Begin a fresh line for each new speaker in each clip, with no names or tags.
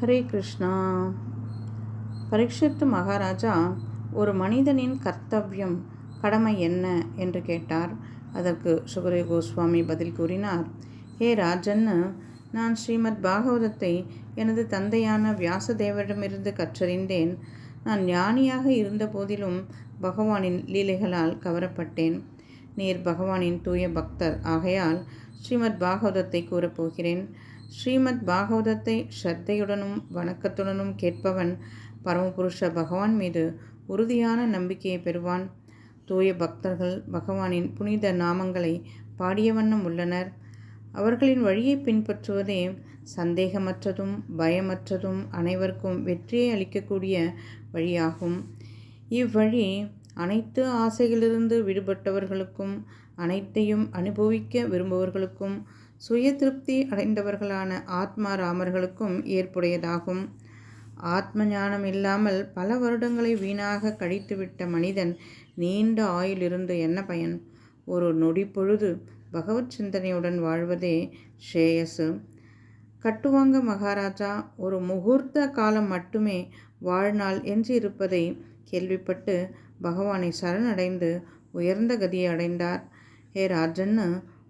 ஹரே கிருஷ்ணா. பரீட்சித்து மகாராஜா ஒரு மனிதனின் கர்த்தவ்யம் கடமை என்ன என்று கேட்டார். அதற்கு சுகதேவ கோஸ்வாமி பதில் கூறினார். ஹே ராஜன்னு, நான் ஸ்ரீமத் பாகவதத்தை எனது தந்தையான வியாசதேவரிடமிருந்து கற்றறிந்தேன். நான் ஞானியாக இருந்த போதிலும் பகவானின் லீலைகளால் கவரப்பட்டேன். நீர் பகவானின் தூய பக்தர் ஆகையால் ஸ்ரீமத் பாகவதத்தை கூறப்போகிறேன். ஸ்ரீமத் பாகவதத்தை ஸ்ரத்தையுடனும் வணக்கத்துடனும் கேட்பவன் பரமபுருஷ பகவான் மீது உறுதியான நம்பிக்கையை பெறுவான். தூய பக்தர்கள் பகவானின் புனித நாமங்களை பாடிய வண்ணம் உள்ளனர். அவர்களின் வழியை பின்பற்றுவதே சந்தேகமற்றதும் பயமற்றதும் அனைவருக்கும் வெற்றியை அளிக்கக்கூடிய வழியாகும். இவ்வழி அனைத்து ஆசைகளிலிருந்து விடுபட்டவர்களுக்கும் அனைத்தையும் அனுபவிக்க விரும்புபவர்களுக்கும் சுய திருப்தி அடைந்தவர்களான ஆத்மா ராமர்களுக்கும் ஏற்புடையதாகும். ஆத்ம ஞானம் இல்லாமல் பல வருடங்களை வீணாக கழித்துவிட்ட மனிதன் நீண்ட ஆயுளிருந்து என்ன பயன்? ஒரு நொடி பொழுது பகவத் சிந்தனையுடன் வாழ்வதே ஸ்ரேயசு. கட்டுவாங்க மகாராஜா ஒரு முகூர்த்த காலம் மட்டுமே வாழ்நாள் என்று இருப்பதை கேள்விப்பட்டு பகவானை சரணடைந்து உயர்ந்த கதியை அடைந்தார். ஹே ராஜன்னு,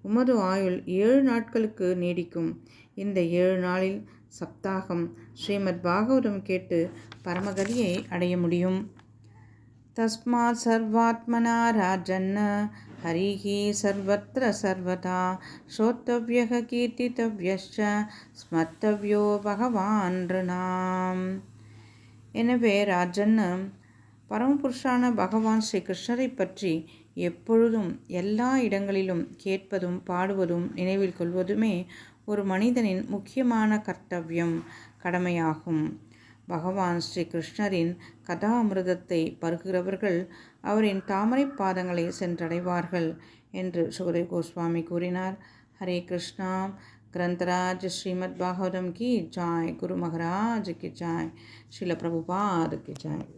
உமது ஆயுள் 7 நாட்களுக்கு நீடிக்கும். இந்த 7 நாளில் சப்தாகம் ஸ்ரீமத் பாகவதம் கேட்டு பரமகதியை அடைய முடியும். தஸ்மாத் சர்வாத்மனா ராஜன்ன ஹரிஹி சர்வத்ர சர்வதா ஸ்ரோத்தவ்யக கீர்த்தித்தவ்யஸ்ச ஸ்மர்த்தவ்யோ பகவான் ரிணாம். எனவே ராஜன்னு, பரமபுருஷான பகவான் ஸ்ரீ கிருஷ்ணரை பற்றி எப்பொழுதும் எல்லா இடங்களிலும் கேட்பதும் பாடுவதும் நினைவில் கொள்வதுமே ஒரு மனிதனின் முக்கியமான கர்த்தவ்யம் கடமையாகும். பகவான் ஸ்ரீ கிருஷ்ணரின் கதா அமிர்தத்தை பருகுகிறவர்கள் அவரின் தாமரை பாதங்களை சென்றடைவார்கள் என்று சுகதேவ கோஸ்வாமி கூறினார். ஹரே கிருஷ்ணா. கிரந்தராஜ் ஸ்ரீமத் பாகவதம் கி ஜாய். குரு மகாராஜ் கி ஜாய். ஸ்ரீல பிரபுபாத் கி ஜாய்.